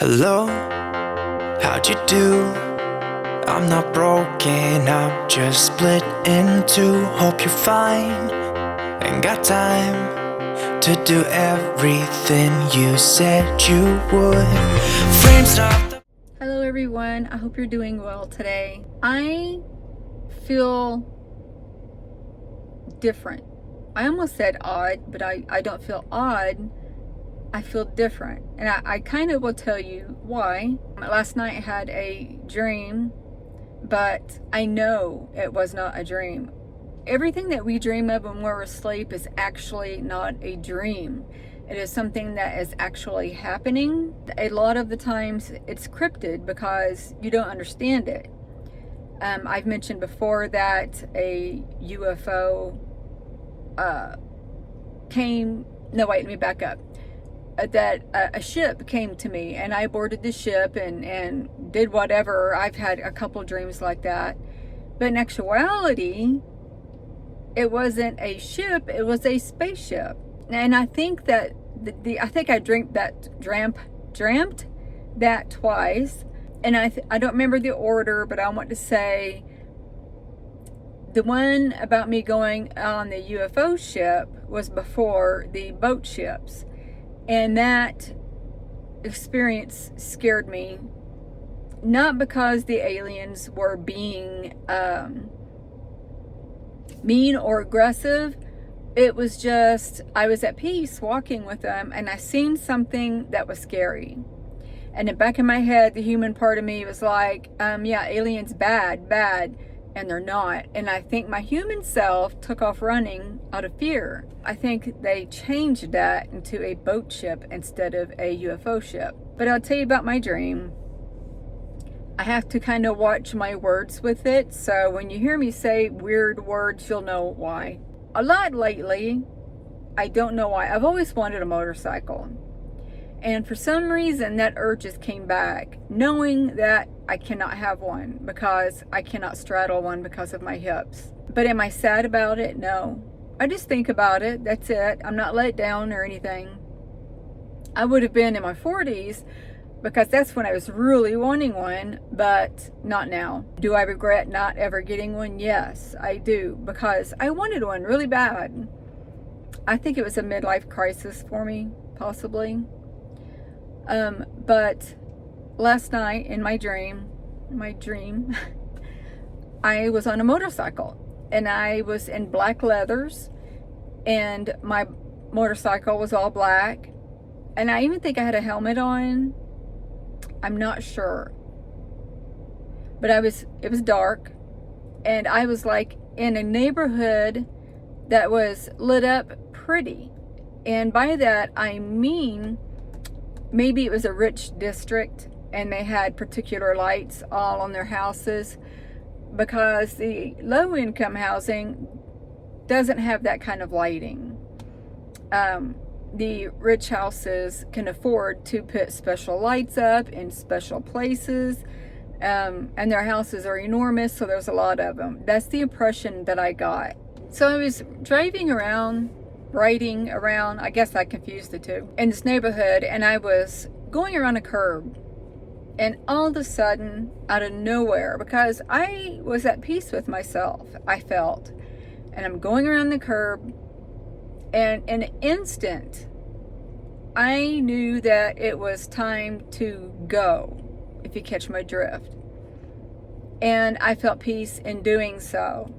Hello, how'd you do? I'm not broken up, just split in two. Hope you're fine and got time to do everything you said you would. Frames off. Hello everyone, I hope you're doing well today. I feel different. I almost said odd, but I don't feel odd. I feel different, and I kind of will tell you why. Last night I had a dream, but I know it was not a dream. Everything that we dream of when we're asleep is actually not a dream. It is something that is actually happening. A lot of the times it's cryptid because you don't understand it. I've mentioned before that a UFO let me back up. That a ship came to me and I boarded the ship and did whatever. I've had a couple dreams like that. But in actuality, it wasn't a ship, it was a spaceship. And I think that I think I dreamt that twice. And I don't remember the order, but I want to say the one about me going on the UFO ship was before the boat ships. And that experience scared me, not because the aliens were being mean or aggressive. It was just, I was at peace walking with them and I seen something that was scary. And in the back of my head, the human part of me was like, yeah, aliens bad, and they're not. And I think my human self took off running out of fear. I think they changed that into a boat ship instead of a UFO ship. But I'll tell you about my dream. I have to kind of watch my words with it. So when you hear me say weird words, you'll know why. A lot lately, I don't know why. I've always wanted a motorcycle. And for some reason, that urge just came back, knowing that I cannot have one because I cannot straddle one because of my hips. But am I sad about it? No. I just think about it. That's it. I'm not let down or anything. I would have been in my 40s because that's when I was really wanting one, but not now. Do I regret not ever getting one? Yes, I do, because I wanted one really bad. I think it was a midlife crisis for me, possibly. But last night in my dream, I was on a motorcycle and I was in black leathers and my motorcycle was all black. And I even think I had a helmet on. I'm not sure. But it was dark and I was like in a neighborhood that was lit up pretty. And by that, I mean, maybe it was a rich district and they had particular lights all on their houses, because the low-income housing doesn't have that kind of lighting. The rich houses can afford to put special lights up in special places, and their houses are enormous, so there's a lot of them. That's the impression that I got. So I was riding around, I guess I confused the two, in this neighborhood, and I was going around a curb, and all of a sudden, out of nowhere, because I was at peace with myself, I felt, and I'm going around the curb, and in an instant, I knew that it was time to go, if you catch my drift, and I felt peace in doing so.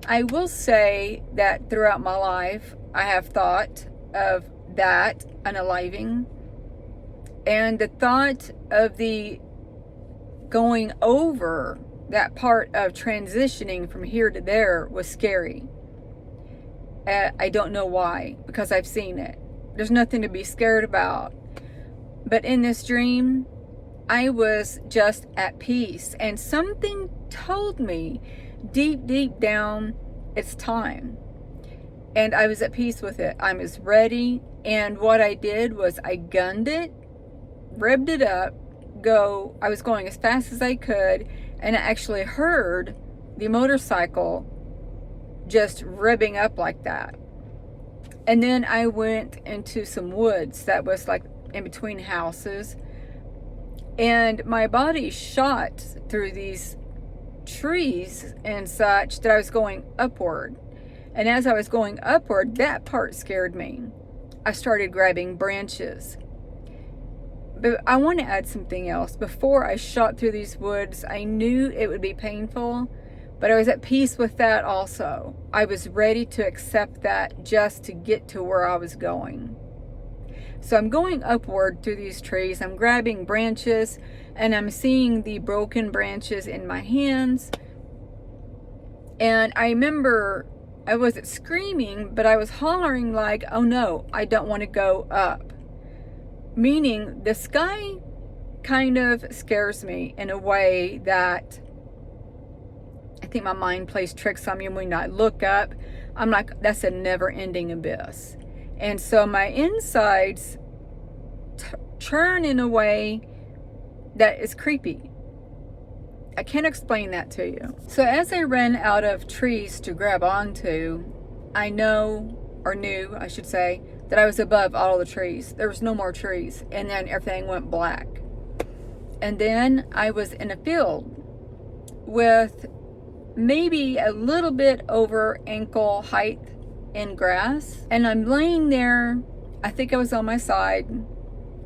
I will say that throughout my life, I have thought of that unaliving, and the thought of the going over that part of transitioning from here to there was scary. I don't know why, because I've seen it. There's nothing to be scared about. But in this dream, I was just at peace, and something told me deep down, it's time. And I was at peace with it. I was ready. And what I did was I gunned it, revved it up, I was going as fast as I could. And I actually heard the motorcycle just revving up like that. And then I went into some woods that was like in between houses. And my body shot through these trees and such that I was going upward. And as I was going upward, that part scared me. I started grabbing branches. But I want to add something else. Before I shot through these woods, I knew it would be painful, but I was at peace with that also. I was ready to accept that just to get to where I was going. So I'm going upward through these trees. I'm grabbing branches, and I'm seeing the broken branches in my hands. And I remember I wasn't screaming, but I was hollering like, oh no, I don't want to go up. Meaning the sky kind of scares me in a way that I think my mind plays tricks on me. When I look up, I'm like, that's a never-ending abyss. And so my insides turn in a way that is creepy. I can't explain that to you. So as I ran out of trees to grab onto, I knew, I should say, that I was above all the trees. There was no more trees. And then everything went black. And then I was in a field with maybe a little bit over ankle height in grass. And I'm laying there, I think I was on my side,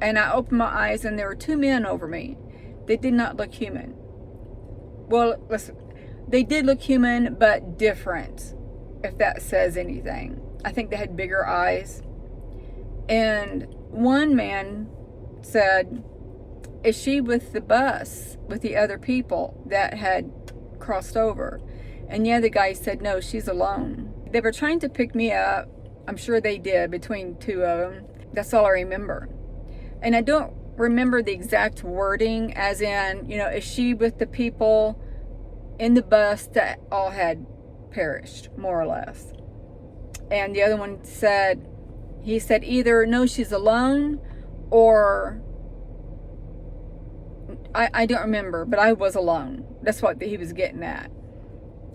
and I opened my eyes and there were two men over me. They did not look human. Well, listen, they did look human, but different, if that says anything. I think they had bigger eyes. And one man said, is she with the bus with the other people that had crossed over? And the other guy said, no, she's alone. They were trying to pick me up. I'm sure they did, between two of them. That's all I remember. And I don't remember the exact wording, as in, is she with the people in the bus that all had perished, more or less? And the other one said, he said either, no, she's alone, or I don't remember, but I was alone. That's what he was getting at.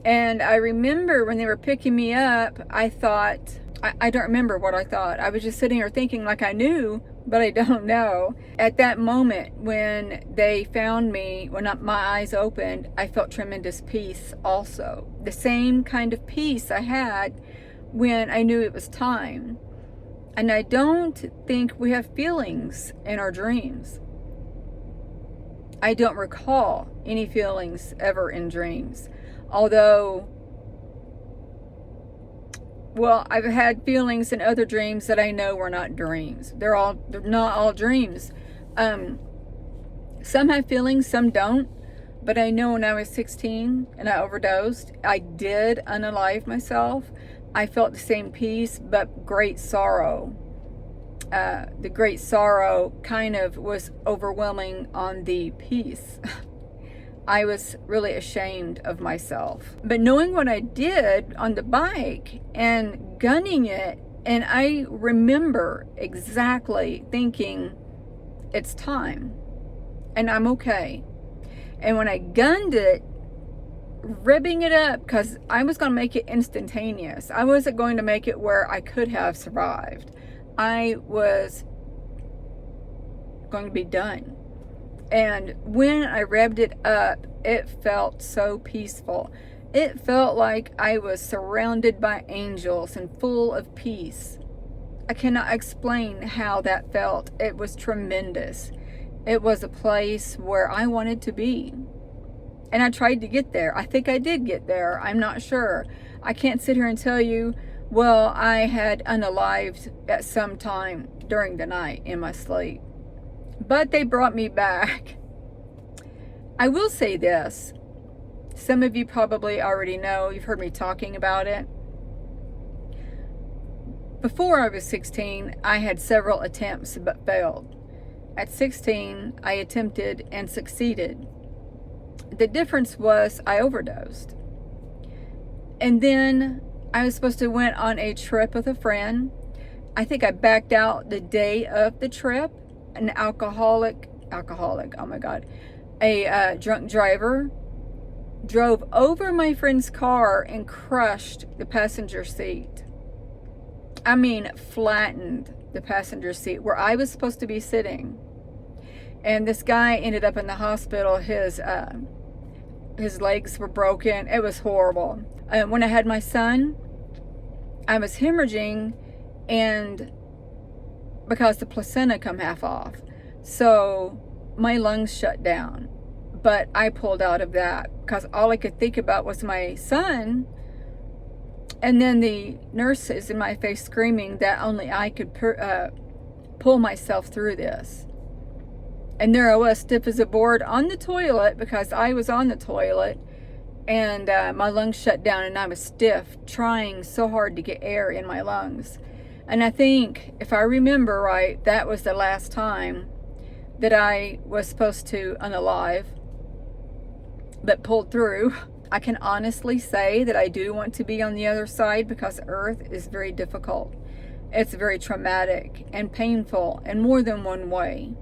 And I remember when they were picking me up, I thought, I don't remember what I thought. I was just sitting here thinking like I knew, but I don't know. At that moment when they found me, when my eyes opened, I felt tremendous peace also. The same kind of peace I had when I knew it was time. And I don't think we have feelings in our dreams. I don't recall any feelings ever in dreams. Although, well, I've had feelings in other dreams that I know were not dreams. They're not all dreams. Some have feelings, some don't. But I know when I was 16 and I overdosed, I did unalive myself. I felt the same peace, but great sorrow. The great sorrow kind of was overwhelming on the peace. I was really ashamed of myself. But knowing what I did on the bike and gunning it, and I remember exactly thinking, it's time, and I'm okay. And when I gunned it, ribbing it up, because I was going to make it instantaneous. I wasn't going to make it where I could have survived. I was going to be done. And when I revved it up, it felt so peaceful. It felt like I was surrounded by angels and full of peace. I cannot explain how that felt. It was tremendous. It was a place where I wanted to be. And I tried to get there. I think I did get there. I'm not sure. I can't sit here and tell you, well, I had unalived at some time during the night in my sleep. But they brought me back. I will say this. Some of you probably already know. You've heard me talking about it. Before I was 16, I had several attempts but failed. At 16, I attempted and succeeded. The difference was I overdosed. And then I was supposed to went on a trip with a friend. I think I backed out the day of the trip. An alcoholic, oh my God, a drunk driver drove over my friend's car and crushed the passenger seat. I mean, flattened the passenger seat where I was supposed to be sitting. And this guy ended up in the hospital. His legs were broken. It was horrible. When I had my son, I was hemorrhaging, and because the placenta come half off, so my lungs shut down. But I pulled out of that because all I could think about was my son. And then the nurses in my face screaming that only I could pull myself through this. And there I was, stiff as a board on the toilet, because I was on the toilet, and my lungs shut down, and I was stiff, trying so hard to get air in my lungs. And I think, if I remember right, that was the last time that I was supposed to unalive, but pulled through. I can honestly say that I do want to be on the other side, because Earth is very difficult. It's very traumatic and painful in more than one way.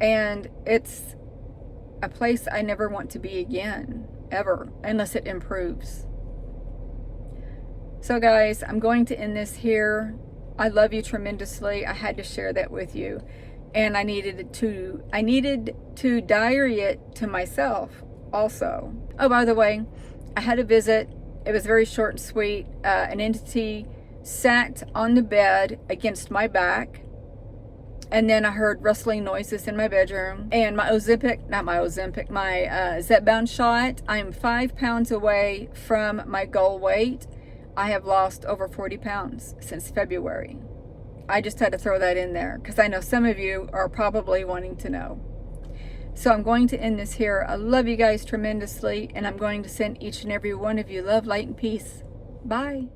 And it's a place I never want to be again, ever, unless it improves. So guys, I'm going to end this here. I love you tremendously. I had to share that with you. And I needed to diary it to myself also. Oh, by the way, I had a visit. It was very short and sweet. An entity sat on the bed against my back. And then I heard rustling noises in my bedroom. And my Zepbound shot, I'm 5 pounds away from my goal weight. I have lost over 40 pounds since February. I just had to throw that in there, because I know some of you are probably wanting to know. So I'm going to end this here. I love you guys tremendously, and I'm going to send each and every one of you love, light, and peace. Bye.